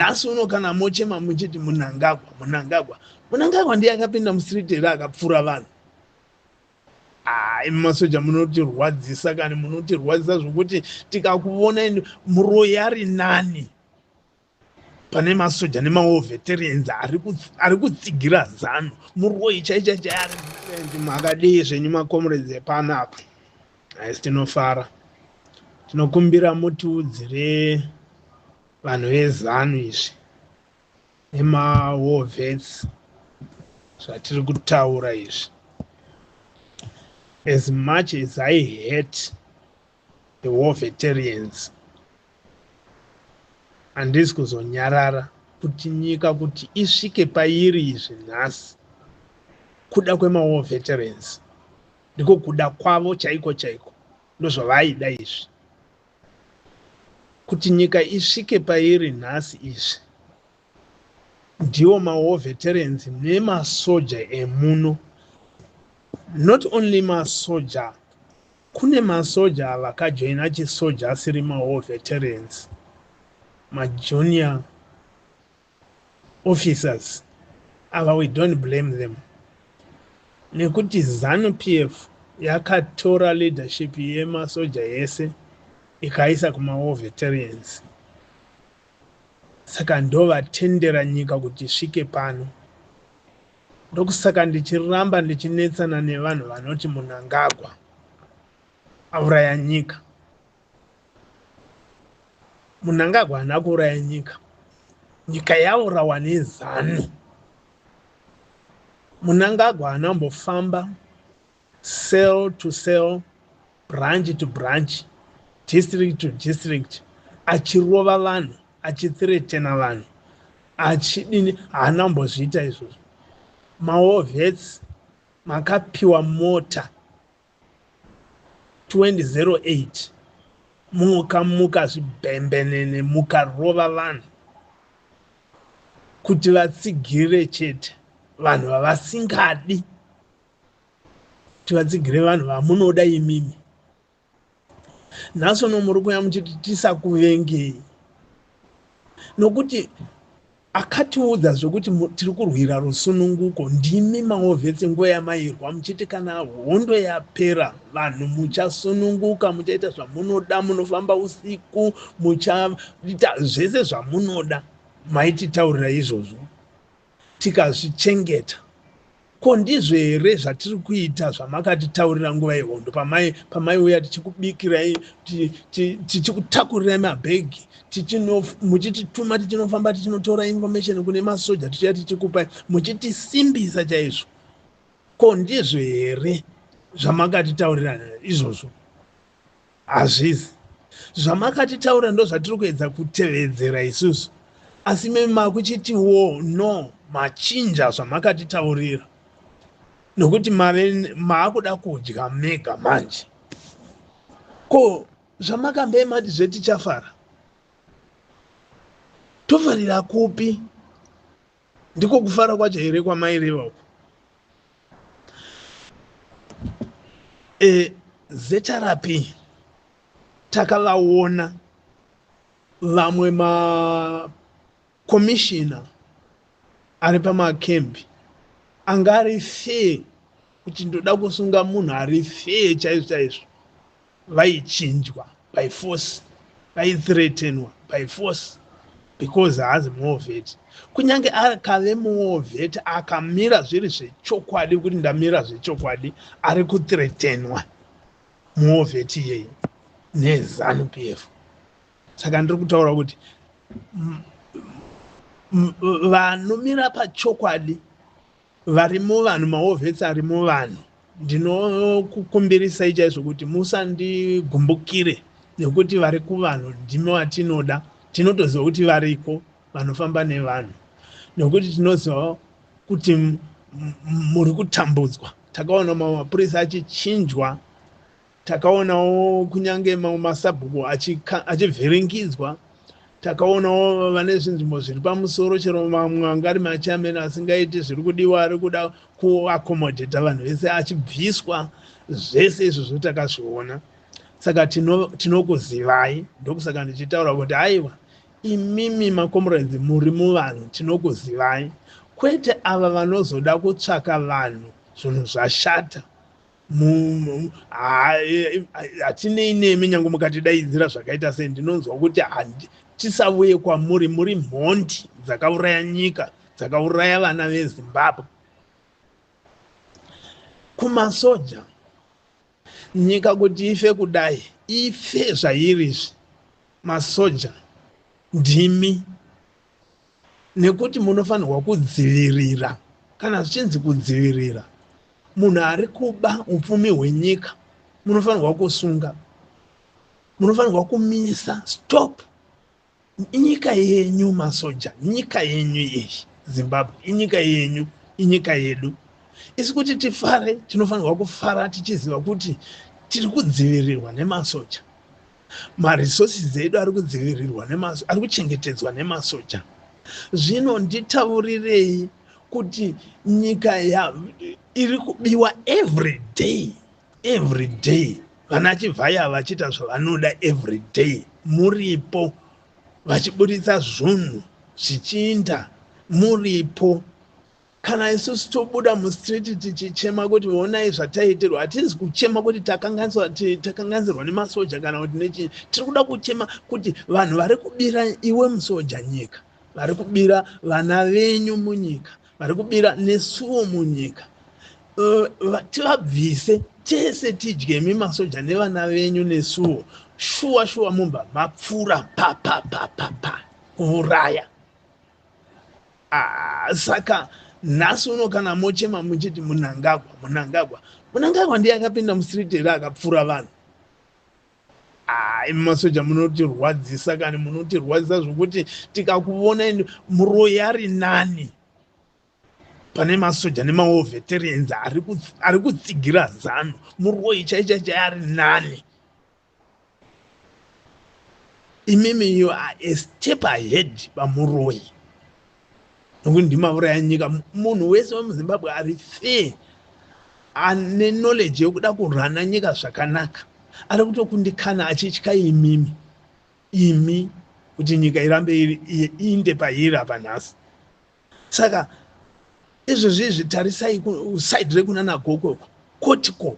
Nhasi uno kana mochema muchiti Mnangagwa ndiye akapinda musiriti here akapfura vanhu. Masoja munotirwadzisa kana munotirwadzisa zvokuti tikakuona muroyari nani pane masoja nemawo veterans ari kutsigira zano muroyi chaichaichai makadii zvenyu makomrades epanapa. Haisi tinofara, tinokumbira mutiudzire vanhu vezanu izvi nemawo vets zvatiri kutaura izvi. As much as I hate the war veterans, handisi kuzonyarara kuti nyika kuti isvike pairi izvi nhasi kuda kwema-war veterans ndiko kuda kwavo chaiko chaiko ndozvavaida izvi. Kuti nyika isvike pairi nhasi izvi ndiwo ma-war veterans nemasoja emuno. Not only masoja, kune masoja vakajoina chisoja asiri ma-war veterans, ma-junior officers. Ava we don't blame them. Nekuti ZANU-PF yakatora leadership yemasoja yese ikaisa kuma-war veterans. Saka ndovatendera nyika kuti isvike pano. Ndokusaka ndichiramba ndichinetsana nevanhu vanoti Mnangagwa auraya nyika. Mnangagwa haana kuuraya nyika. Nyika yaurawa neZANU. Mnangagwa anambofamba cell to cell, branch to branch, district to district, achirova vanhu, achithreatena vanhu, achidini. Haana kumbozviita izvozvo. Ma-war vets makapiwa mota 2008 mukamuka zvibhembenene mukarova vanhu kuti vatsigire chete vanhu vavasingadi, kuti vatsigire vanhu vamunoda imimi. Nhasi uno muri kuuya muchiti tisakuvengei, nokuti akatiudza zvokuti tiri kurwira rusununguko. Ndimi ma-war vets nguva yamairwa muchiti kana hondo yapera vanhu muchasununguka, muchaita zvamunoda, munofamba usiku, muchaita zvese zvamunoda. Maititaurira izvozvo tikazvichengeta. Ko ndizvo here zvatiri kuita zvamakatitaurira nguva yehondo pamaiuya tichikubikirai, tichikutakurirai mabhegi, muchitituma tichinofamba tichinotora information kune masoja tichiya tichikupai, muchitisimbisa chaizvo. Ko ndizvo here zvamakatitaurira izvozvo? Hazvisi. Zvamakatitaurira ndo zvatiri kuedza kutevedzera isusu. Asi mimi makuchitiwo no, machinja zvamakatitaurira. Nokuti maakuda kudya mega manje. Ko zvamakambe mati zvetichafara, tofarira kupi? Ndiko kufara kwacho here kwamaireva uko? ZRP takavaona vamwe makomishina ari pamakembi anga ari fair, kuti ndoda kusunga munhu ari fair chaizvo chaizvo, vaichinjwa by force, vaithreatenwa by force because haazi muovheti. Kunyange akave muovheti akamira zviri zvechokwadi kuti ndamira zvechokwadi, ari kuthreatenwa muovheti iyeye neZANU-PF. Saka ndiri kutaura kuti vanomira pachokwadi varimo vanhu, maovhets arimo vanhu. Ndinokukumbirisai chaizvo kuti musandigumbukire, nekuti vari kuvanhu ndimo vatinoda. Tinotoziva kuti variko vanofamba nevanhu, nokuti tinoziva kuti muri kutambudzwa. Takaona mapurisa achichinjwa, takaonawo kunyange masabhuku achivhiringidzwa, takaonawo vane zvinzvimbo zviri pamusoro, chero mamwe angari machameni asingaiti zviri kudiwa, ari kuda kuakomodheta vanhu vese achibviswa. Zvese izvozvo takazviona. Saka tinokuzivai, ndokusaka ndichitaura kuti aiwa, imimi makomrades muri muvanhu tinokuzivai, kwete ava vanozoda kutsvaka vanhu zvinhu zvashata. Hatinei nemi nyange mukatidaidzira zvakaita sei, ndinonzwa kuti tisauye kwamuri muri mhondi dzakauraya nyika, dzakauraya vana veZimbabwe. Kumasoja, nyika kuti ife kudai, ife zvairizvi masoja ndimi, nekuti munofanirwa kudzivirira. Kana zvichinzi kudzivirira, munhu ari kuba upfumi hwenyika munofanirwa kusunga, munofanirwa kumisa. Stop! Inyika yenyu masoja, nyika yenyu iyi Zimbabwe, inyika yenyu, inyika yedu. Isi kuti tifare, tinofanirwa kufara tichiziva kuti tiri kudzivirirwa nemasoja. Maresources edu ari kudzivirirwa nemasoja, ari kuchengetedzwa nemasoja. Zvino nditaurirei kuti nyika iri kubiwa every day. Vana chivhaya vachita zvavanoda every day. Muripo vachiburitsa zvunhu zvichiinda, muripo. Kana isusu tobuda mustreet tichichema kuti onai zvataitirwa, hatizi kuchema kuti takanganisirwa nemasoja kana kuti nechi. Tiri kuda kuchema kuti vanhu vari kubira iwe musoja nyika, vari kubira vana venyu munyika, vari kubira nesuwo munyika, tivabvise tese tidyemi masoja nevana venyu nesuwo. Shuwa mumba mapfura pa kuuraya. Saka nhasi uno kana mochema muchiti Mnangagwa ndiye akapinda mustreet here akapfura vanhu. Masoja munotirwadzisa, kana munotirwadzisa zvokuti tikakuona muroyari nani pane masoja nemawo veterans ari kutsigira zano. Muroyi chaichai ari nani. Imimi you are a step ahead pamuroyi. Nokuti ndimauraya nyika. Munhu wese wemuZimbabwe ari fair, ane knowledge yokuda kurana nyika zvakanaka, ari kutokundikana achitya imi kuti nyika irambe iinde pairi apa nhasi. Saka izvozvi tarisai side rekunana Goko, Kotiko.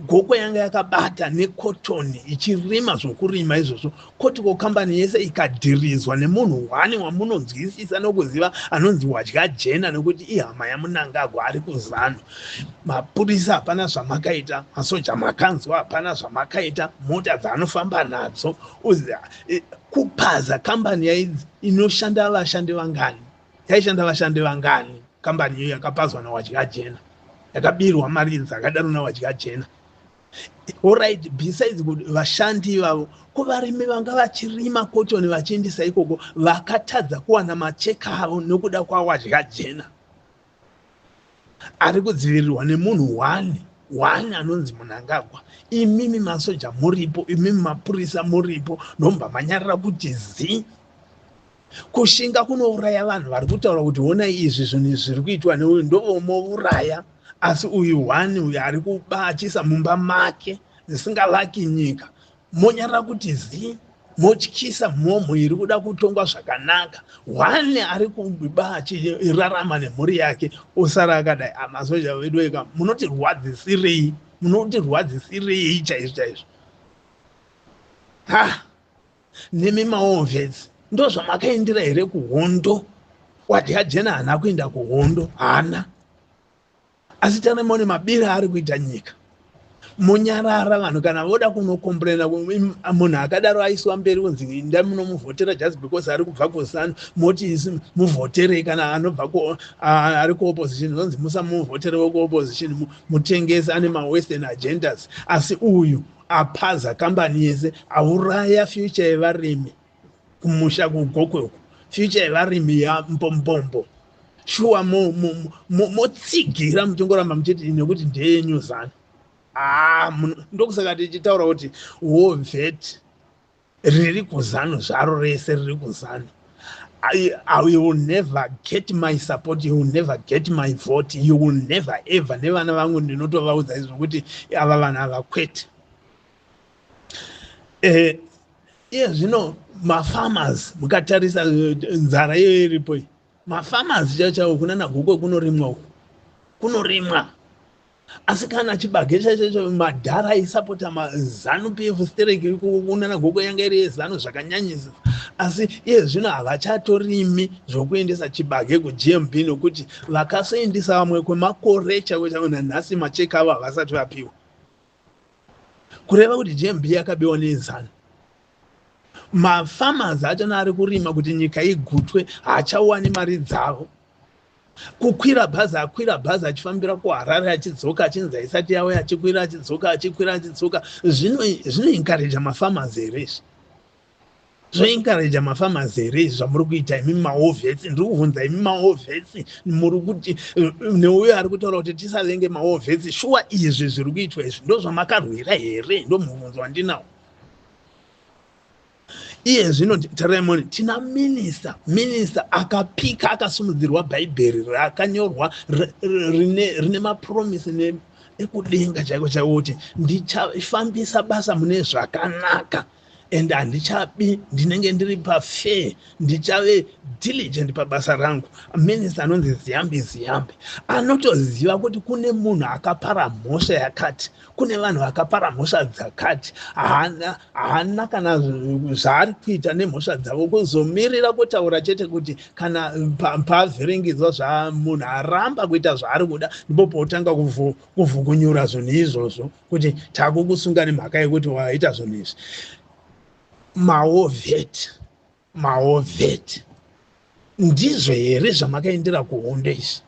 Goko yanga yakabata nekotoni ichirima zvokurima izvozvo. Kotiko kambani yese ikadhirizwa nemunhu wani wamunonzwisisa nokuziva anonzi Wadya Jena, nekuti ihama yaMnangagwa ari kuZANU. Mapurisa hapana zvamakaita, masoja makanzwa hapana zvamakaita, mota dzaanofamba nadzo. Kupaza kambani yaidzi inoshanda vashandi vangani? Yaishanda vashandi vangani kambani iyo yakapazwa naWadya Jena, yakabirwa mari dzakadaro naWadya Jena? Alright, besides kuti vashandi ivavo kuvarimi vanga vachirima kotoni vachiendesa ikoko, vakatadza kuwana macheka avo nokuda kwaWadya Jena. Ari kudzivirirwa nemunhu wani anonzi Mnangagwa. Imimi masoja muripo, imimi mapurisa muripo, nomba manyarira kuti zi. Kushinga kunouraya vanhu vari kutaura kuti ona izvi zvinhu zviri kuitwa neuyu ndovomouraya. Asi uyu wani uyu ari kuba achisa mumba make zvisingavaki nyika. Monyarira kuti zi, motyisa mhomho iri kuda kutongwa zvakanaka. Wani ari kuba achirarama nemhuri yake, osara akadai. Masoja vedu eka, munotirwadzisirei chaizvo. Nemi maovhedzi, ndozvamakaendera here kuhondo? Wadya Jena haana kuenda kuhondo, haana. Asi tanemone mabira ari kuita nyika. Monyarara vanhu kana voda kunokomplaina, munhu akadaro aiswa mberi kunzi inda munomuvhotera just because ari kubva kuZANU, moti muvhoterei. Kana anobva ari kuopposition zonzi musamuvhotere wekuopposition, mutengesi ane mawestern agendas. Asi uyu apaza kambani yese, auraya future yevarimi kumusha kuGokweko, future yevarimi yaMpombombo. Shuwa motsigira muchingoramba muchiti nekuti ndeyenyu ZANU. Ndokusaka tichitaura kuti WOVET riri kuZANU zvaro rese riri kuZANU. You will never get my support, you will never get my vote, you will never ever. Nevana vangu ndinotovaudza izvo kuti ava vanhu havakwete. iye zvino mafarmers mukatarisa nzara iyo iripo iyi, mafarmers chaiwo kunana guku kunorimwa uku kunorimwa, asi kana chibage chacho madhara aisapota mazanu pf stereki kunana guku yanga iri yezanu zvakanyanyisa, asi iye zvino havachatorimi zvokuendesa chibage kuGMB nokuti vakasoendesa vamwe kwemakore chaiwo chaiwo nanhasi macheki avo havasati vapiwa, kureva kuti GMB yakabewa nezanu. Mafarmers achona ari kurima kuti nyika igutwe haachawani mari dzavo. Kukwira bhazi akwira bhazi achifambira kuHarare achidzoka achinzi haisati yavo achikwira achidzoka achikwira achidzoka. Zvinoencourage mafarmers here izvi? Zvoencourage mafarmers here izvi zvamuri kuita imi mahovhesi? Ndiri kuvhunza imi mahovhesi, muri kuti neuyo ari kutaura kuti tisavenge mahovhesi, shuwa izvi zviri kuitwa izvi ndo zvamakarwira here? Ndo mubvunzo wandinawo. Iye zvino taraimoni tina minista akapika akasumudzirwa bhaibheri rakanyorwa rine mapromisi ekudenga chaiko chaiko kuti ndichafambisa basa mune zvakanaka and handichabi, ndinenge ndiri pafair, ndichave diligent pabasa rangu. Minista anonzi Ziyambi anotoziva kuti kune munhu akapara mhosva yakati, kune vanhu vakapara mhosva dzakati, haana kana zvaari kuita nemhosva dzavo, kuzomirira kutaura chete kuti kana pavhiringidzwa zvamunhu aramba kuita zvaari kuda ndipo potanga kuvhukunyura zvinhu izvozvo kuti takukusunga nemhaka yekuti waita zvinhu izvi. Mahovheti ndizvo here zvamakaendera kuhondo izvi?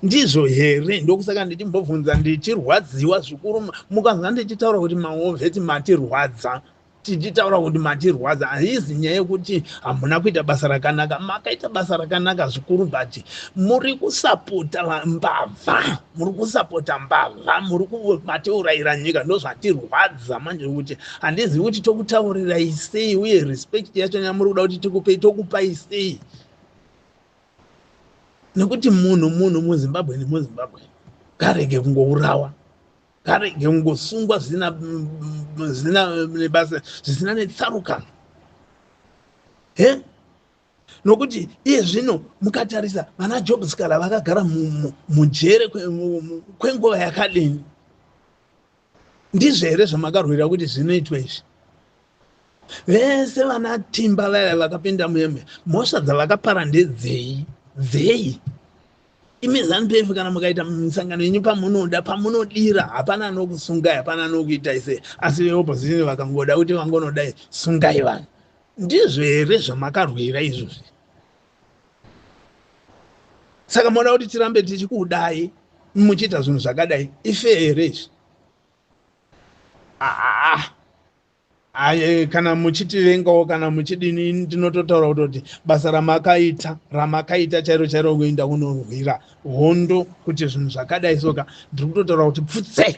Ndizvo here? Ndokusaka ndichimbobvunza ndichirwadziwa zvikuru mukanzwa ndichitaura kuti mahovheti matirwadza, tichitaura kuti matirwadza. Haizi nyaya yekuti hamuna kuita basa rakanaka, makaita basa rakanaka zvikuru, but muri kusapota mbavha, matiurayira nyika, ndo zvatirwadza manje, kuti handizivi kuti tokutaurirai sei uye respect yacho yamuri kuda kuti tikupei tokupai sei, nekuti munhu muZimbabwe nemuZimbabwe karege kungourawa, karege kungosungwa zvisina nebasa, zvisina netsarukano. Nokuti iye zvino mukatarisa vana Job Sikala vakagara mujere kwenguva yakadini. Ndizvo here zvamakarwira kuti zvinoitwa izvi? Vese vana Timba vaya vakapinda muyeme, mhosva dzavakapara ndedzei? Imi ZANU-PF kana mukaita misangano yenyu pamunodira, hapana anokusungai, hapana anokuita ise, asi opposition vakangoda kuti vangonodai sungai vanhu. Ndizvo here zvamakarwira izvozvi? Saka moda kuti tirambe tichikudai muchiita zvinhu zvakadai, ife here izvi? Kana muchitivengawo kana muchidini, ndinototaura kuti basa ramakaita chairo kuenda kunorwira hondo kuti zvinhu zvakadai soka, ndiri kutotaura kuti pfutsei,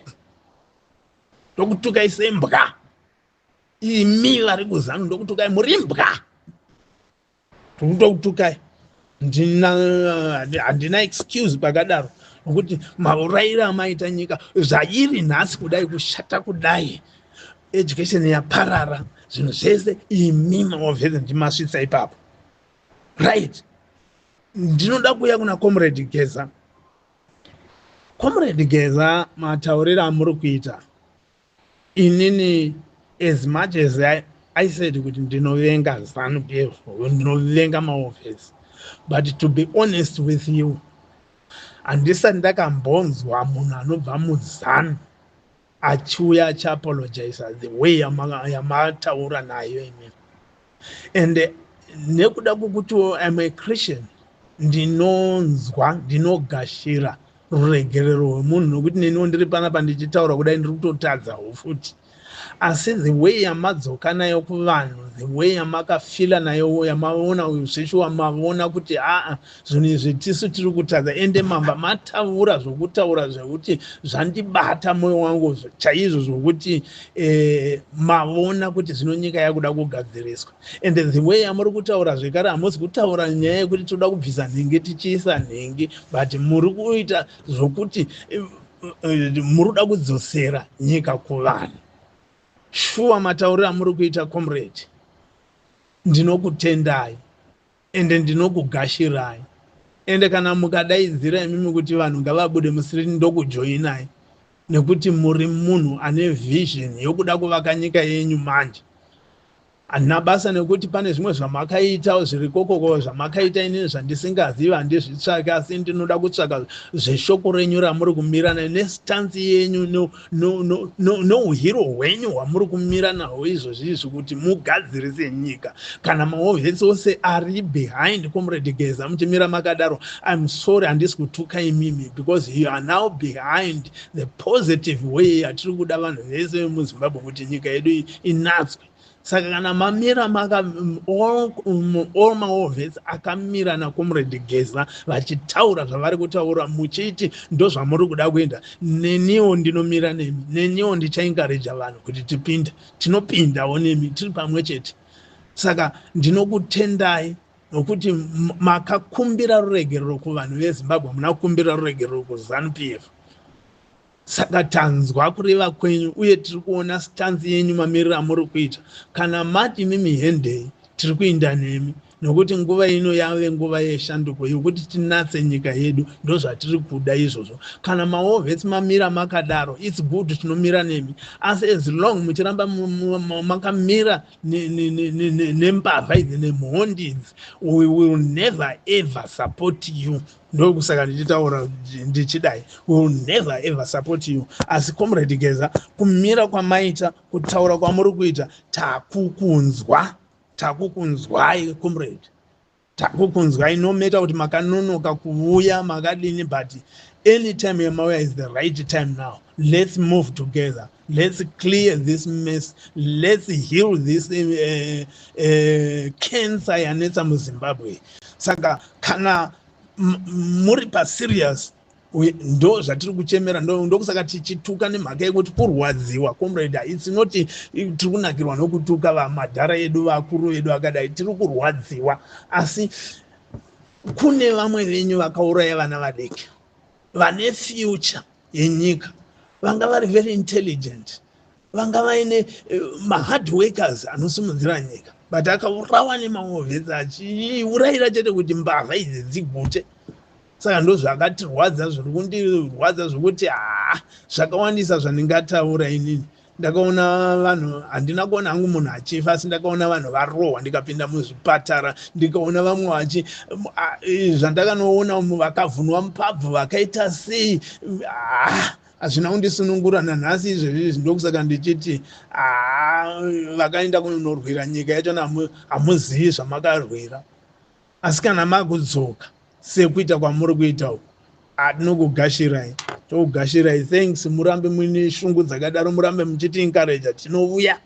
ndokutukai sembwa. Imi vari kuZANU ndokutukai, muri mbwa, ndokutukai. Handina excuse pakadaro, nokuti maurayiro amaita nyika zvairi nhasi kudai, kushata kudai, education yaparara, zvinhu zvese imi mahovhesi ndimasvitsa ipapo, right? Ndinoda kuuya kuna Comrade Geza, matauriro amuri kuita, inini as much as I said kuti ndinovenga ZANU-PF, ndinovenga mahovhesi, but to be honest with you, handisati ndakambonzwa munhu anobva muZANU achiuya achiapologize the way yamataura nayo imini. And nekuda kwokuti I'm a Christian, ndinogashira ruregerero rwemunhu, nokuti neniwo ndiri panapa ndichitaura kudai ndiri kutotadzawo futi. Asi the way yamadzoka nayo kuvanhu, the way yamakafila nayo, yamaona zveshuwa maona kuti zvinhu izvi tisu tiri kutadza, ende mamba mataura zvokutaura zvekuti zvandibata mwoyo wangu chaizvo, zvokuti maona kuti zvino nyika yakuda kugadziriswa. And the way yamuri kutaura zvekare, hamusi kutaura nyaya yekuti toda kubvisa nhengo tichiisa nhengo, but muri kuita zvokuti muri kuda kudzosera nyika kuvanhu. shuwa matauriro amuri kuita comrade, ndinokutendai ende ndinokugashirai, ende kana mukadaidzira imimi kuti vanhu ngavabude musiriti ndokujoinai, nekuti muri munhu ane vision yokuda kuvaka nyika yenyu manje. Handina basa nekuti pane zvimwe zvamakaita zviri kokoko zvamakaita inini zvandisingazivi handizvitsvake, asi ndinoda kutsvaka zveshoko renyu ramuri kumirana nesitansi yenyu nouhiro hwenyu hwamuri kumira nahwo izvozvizvi kuti mugadzirise nyika. Kana mahovhesi ose ari behind comrade Geza muchimira makadaro, I'm sorry, handisi kutuka imimi, because you are now behind the positive way atiri kuda vanhu vese vemuZimbabwe kuti nyika yedu inatswe. Saka kana mamira all mahovhesi akamira naComrade Geza vachitaura zvavari kutaura muchiti ndo zvamuri kuda kuenda, neniwo ndinomira nemi, neniwo ndichaencourage vanhu kuti tipinde, tinopindawo nemi tiri pamwe chete. Saka ndinokutendai nokuti makakumbira ruregerero kuvanhu veZimbabwe, muna kukumbira ruregerero kuZANU-PF. Saka tanzwa kureva kwenyu uye tiri kuona stanzi yenyu mamiriro amuri kuita. Kana mati mimi hendei tiri kuinda nemi, nokuti nguva ino yave nguva yeshanduko yokuti tinatse nyika yedu, ndo zvatiri kuda izvozvo. Kana mahovhesi mamira makadaro, it's good tinomira nemi, asi as long muchiramba makamira nembavha idzi nemhondi idzi, we will never ever support you. Ndokusaka ndichitaura ndichidai, we will never ever support you. Asi Comrade Geza, kumira kwamaita, kutaura kwamuri kuita, takukunzwai comrade, takukunzwai, no matter kuti makanonoka kuuya makadini, but anytime yamauya is the right time now. Let's move together, let's clear this mess, let's heal this cancer yanetsa muZimbabwe. Saka kana muri paserious, ndo zvatiri kuchemera, ndokusaka tichituka nemhaka yekuti kurwadziwa comrade. It's not tiri kunakirwa nokutuka vamadhara edu vakuru vedu akadai, tiri kurwadziwa, asi kune vamwe venyu vakauraya vana vadiki vane future yenyika, vanga vari very intelligent, vanga vaine mahard workers anosimudzira nyika, but akaurawa nemahovhesi achiurayira chete kuti mbavha idzi dzigute. Saka ndo zvakatirwadza, zviri kundirwadza zvokuti zvakawandisa zvandingataura inini. Ndakaona vanhu, handina kuona hangu munhu achifa, asi ndakaona vanhu varohwa ndikapinda muzvipatara, ndikaona vamwe zvandakanoona vakavhunwa mupabvu vakaita sei, hazvina kundisunungura nanhasi izvezvi. Ndokusaka ndichiti vakaenda kunorwira nyika yacho hamuzivi zvamakarwira, asi kana makudzoka sekuita kwamuri kuita uku, tinokugashirai, tokugashirai. Thanks, murambe muine shungu dzakadaro, murambe muchiti encourage, tinouya.